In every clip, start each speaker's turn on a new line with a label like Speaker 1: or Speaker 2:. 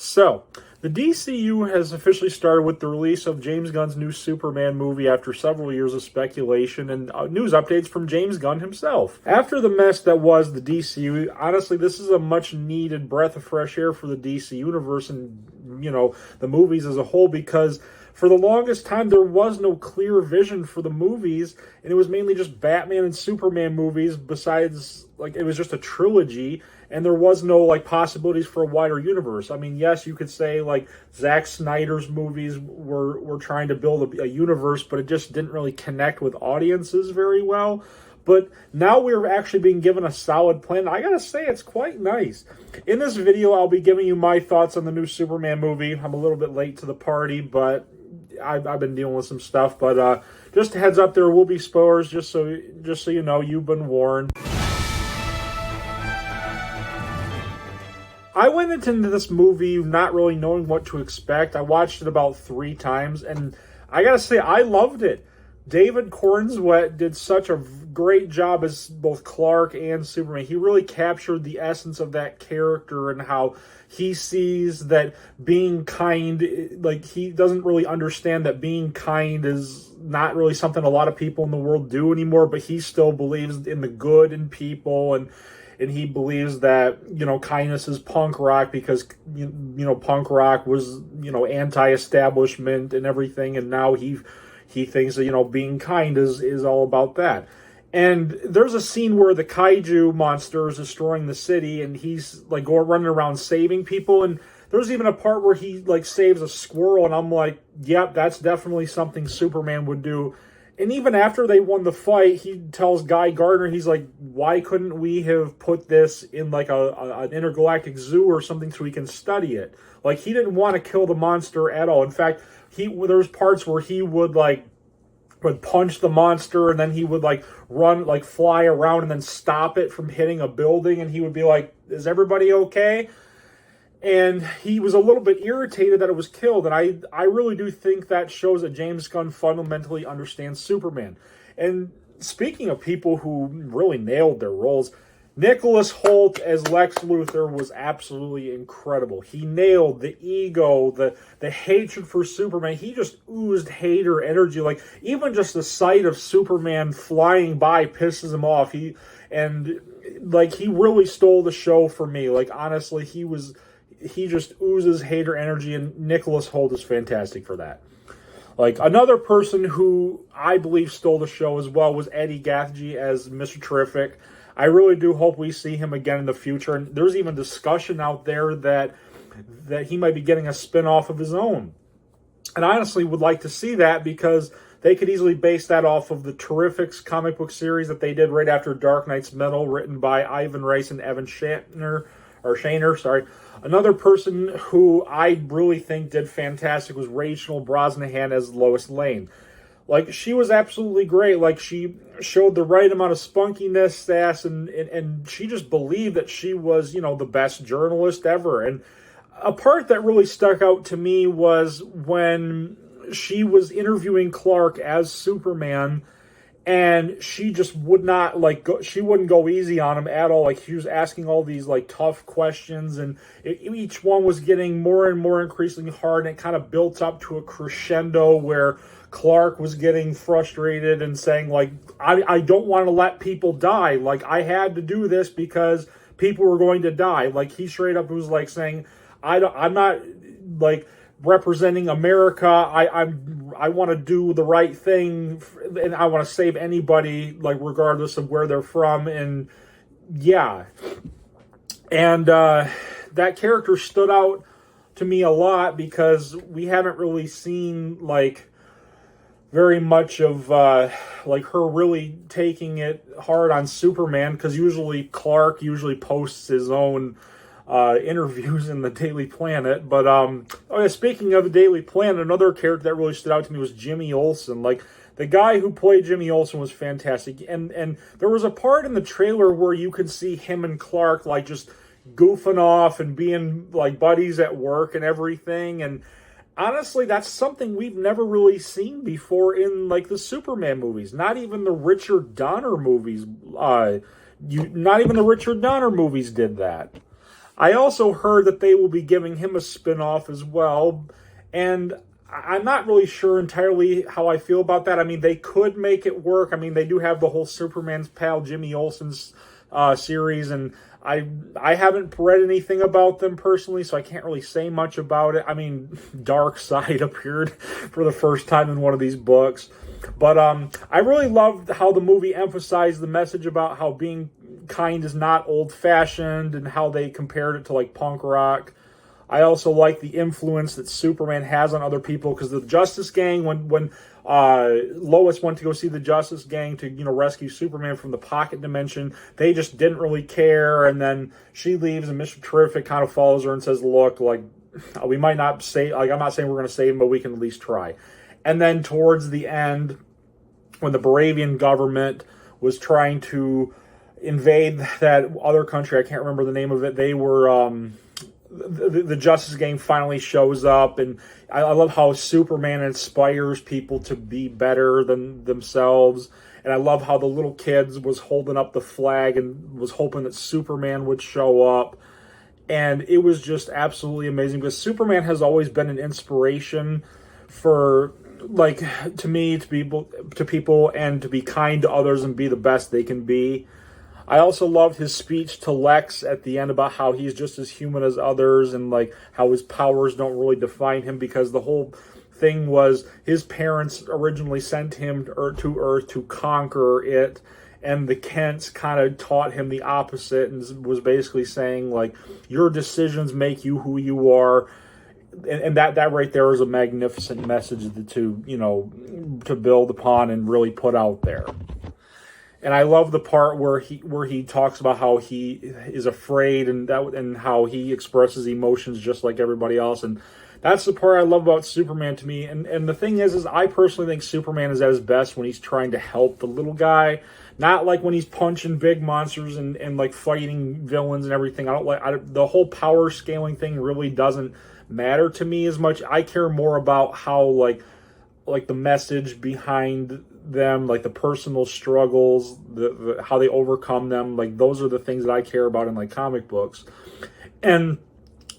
Speaker 1: So, the DCU has officially started with the release of James Gunn's new Superman movie after several years of speculation and news updates from James Gunn himself. After the mess that was the DCU, honestly, this is a much needed breath of fresh air for the DC universe and, the movies as a whole, because for the longest time, there was no clear vision for the movies, and it was mainly just Batman and Superman movies, besides, it was just a trilogy, and there was no, possibilities for a wider universe. I mean, yes, you could say, Zack Snyder's movies were trying to build a universe, but it just didn't really connect with audiences very well. But now we're actually being given a solid plan. I gotta say, it's quite nice. In this video, I'll be giving you my thoughts on the new Superman movie. I'm a little bit late to the party, but I've been dealing with some stuff. But just a heads up, there will be spoilers, just so you know, you've been warned. I went into this movie not really knowing what to expect. I watched it about 3 times, and I gotta say, I loved it. David Corenswet did such a great job as both Clark and Superman. He really captured the essence of that character and how he sees that being kind, he doesn't really understand that being kind is not really something a lot of people in the world do anymore, but he still believes in the good in people, and he believes that, kindness is punk rock because, punk rock was, anti-establishment and everything, and now he thinks that, being kind is all about that. And there's a scene where the kaiju monster is destroying the city, and he's, going running around saving people, and there's even a part where he, saves a squirrel, and I'm like, yep, that's definitely something Superman would do. And even after they won the fight, he tells Guy Gardner, he's like, why couldn't we have put this in an intergalactic zoo or something so we can study it? He didn't want to kill the monster at all. In fact, there's parts where he would punch the monster, and then he would run, fly around and then stop it from hitting a building, and he would be like, is everybody okay? And he was a little bit irritated that it was killed. And I really do think that shows that James Gunn fundamentally understands Superman. And speaking of people who really nailed their roles, Nicholas Hoult as Lex Luthor was absolutely incredible. He nailed the ego, the hatred for Superman. He just oozed hater energy. Even just the sight of Superman flying by pisses him off. He really stole the show for me. Honestly, he just oozes hater energy, and Nicholas Hoult is fantastic for that. Another person who I believe stole the show as well was Eddie Gathje as Mr. Terrific. I really do hope we see him again in the future, and there's even discussion out there that he might be getting a spin-off of his own. And I honestly would like to see that, because they could easily base that off of the Terrifics comic book series that they did right after Dark Knight's Metal, written by Ivan Reis and Evan Shaner. Another person who I really think did fantastic was Rachel Brosnahan as Lois Lane. She was absolutely great. She showed the right amount of spunkiness, sass, and she just believed that she was, the best journalist ever. And a part that really stuck out to me was when she was interviewing Clark as Superman, and she just would not, she wouldn't go easy on him at all. She was asking all these, tough questions, and each one was getting more and more increasingly hard, and it kind of built up to a crescendo where Clark was getting frustrated and saying, I don't want to let people die. I had to do this because people were going to die. He straight up was, saying, I'm not, representing America. I want to do the right thing, and I want to save anybody, regardless of where they're from. And yeah, and that character stood out to me a lot, because we haven't really seen very much of her really taking it hard on Superman, because usually Clark posts his own interviews in the Daily Planet. But speaking of the Daily Planet, another character that really stood out to me was Jimmy Olsen. The guy who played Jimmy Olsen was fantastic, and there was a part in the trailer where you could see him and Clark just goofing off and being buddies at work and everything. And honestly, that's something we've never really seen before in the Superman movies. Not even the Richard Donner movies. Not even the Richard Donner movies did that. I also heard that they will be giving him a spin-off as well, and I'm not really sure entirely how I feel about that. I mean, they could make it work. I mean, they do have the whole Superman's pal Jimmy Olsen's series, and I haven't read anything about them personally, so I can't really say much about it. I mean, Darkseid appeared for the first time in one of these books. But I really loved how the movie emphasized the message about how being kind is not old-fashioned, and how they compared it to like punk rock. I also like the influence that Superman has on other people, because the Justice Gang, when Lois went to go see the Justice Gang to, rescue Superman from the pocket dimension, they just didn't really care. And then she leaves, and Mr. Terrific kind of follows her and says, look, like, we might not say, like, I'm not saying we're going to save him, but we can at least try. And then towards the end, when the Baravian government was trying to invade that other country, I can't remember the name of it, they were... The Justice Gang finally shows up, and I love how Superman inspires people to be better than themselves. And I love how the little kids was holding up the flag and was hoping that Superman would show up. And it was just absolutely amazing, because Superman has always been an inspiration for, like, to me, to people, and to be kind to others and be the best they can be. I also loved his speech to Lex at the end about how he's just as human as others, and like how his powers don't really define him, because the whole thing was his parents originally sent him to Earth to conquer it, and the Kents kind of taught him the opposite, and was basically saying, like, your decisions make you who you are. And that right there is a magnificent message to build upon and really put out there. And I love the part where he talks about how he is afraid, and how he expresses emotions just like everybody else. And that's the part I love about Superman to me. And the thing is I personally think Superman is at his best when he's trying to help the little guy, not like when he's punching big monsters and like fighting villains and everything. The whole power scaling thing really doesn't matter to me as much. I care more about how like the message behind them, like the personal struggles, the how they overcome them. Like, those are the things that I care about in like comic books. And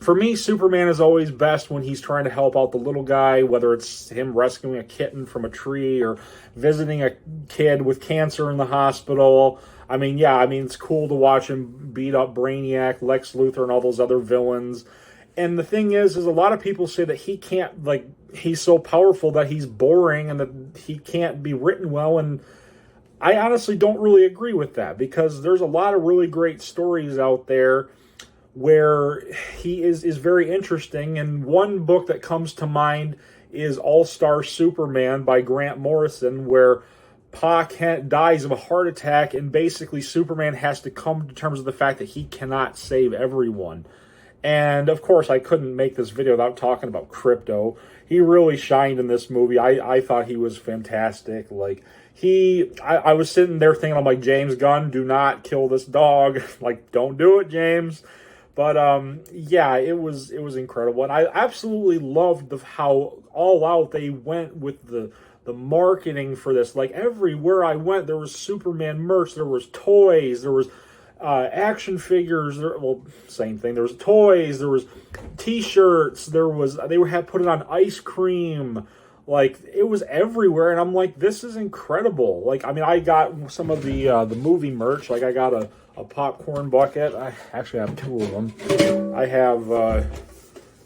Speaker 1: for me, Superman is always best when he's trying to help out the little guy, whether it's him rescuing a kitten from a tree or visiting a kid with cancer in the hospital. I mean, it's cool to watch him beat up Brainiac, Lex Luthor, and all those other villains. And the thing is a lot of people say that he can't, like, he's so powerful that he's boring and that he can't be written well. And I honestly don't really agree with that, because there's a lot of really great stories out there where he is very interesting. And one book that comes to mind is All-Star Superman by Grant Morrison, where Pa Kent dies of a heart attack, and basically Superman has to come to terms with the fact that he cannot save everyone. And, of course, I couldn't make this video without talking about Krypto. He really shined in this movie. I thought he was fantastic. Like, I was sitting there thinking, I'm like, James Gunn, do not kill this dog. Like, don't do it, James. But, it was incredible. And I absolutely loved how all out they went with the marketing for this. Like, everywhere I went, there was Superman merch, there was toys, there was action figures. Same thing. There was toys. There was T-shirts. They had put it on ice cream. Like, it was everywhere, and I'm like, this is incredible. Like, I mean, I got some of the movie merch. Like, I got a popcorn bucket. I actually have two of them. I have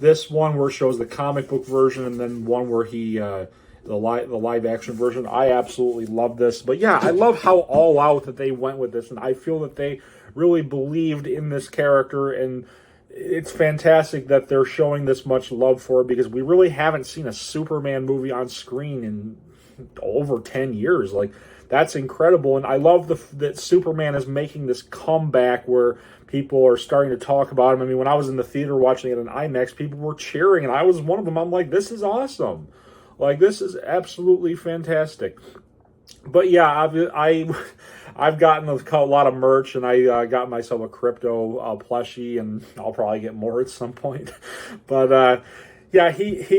Speaker 1: this one where it shows the comic book version, and then one where the live action version. I absolutely love this. But yeah, I love how all out that they went with this, and I feel that they really believed in this character, and it's fantastic that they're showing this much love for it, because we really haven't seen a Superman movie on screen in over 10 years. Like, that's incredible. And I love that Superman is making this comeback where people are starting to talk about him. I mean, when I was in the theater watching it in IMAX, people were cheering, and I was one of them. I'm like, this is awesome. Like, this is absolutely fantastic. But yeah, I've gotten a lot of merch, and I got myself a Krypto plushie, and I'll probably get more at some point. But Yeah,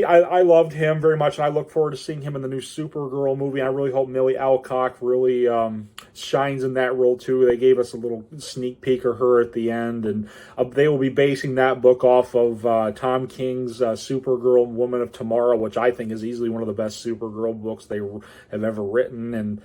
Speaker 1: I loved him very much, and I look forward to seeing him in the new Supergirl movie. I really hope Millie Alcock really shines in that role too. They gave us a little sneak peek of her at the end, and they will be basing that book off of Tom King's Supergirl Woman of Tomorrow, which I think is easily one of the best Supergirl books they have ever written, and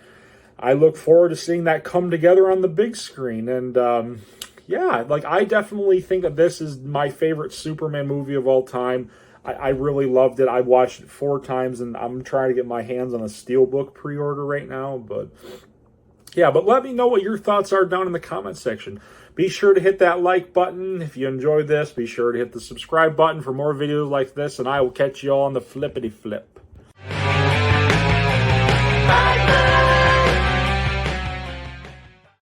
Speaker 1: I look forward to seeing that come together on the big screen. And yeah, like I definitely think that this is my favorite Superman movie of all time. I really loved it. I watched it 4 times, and I'm trying to get my hands on a Steelbook pre-order right now. But yeah, but let me know what your thoughts are down in the comment section. Be sure to hit that like button if you enjoyed this. Be sure to hit the subscribe button for more videos like this, and I will catch you all on the flippity flip.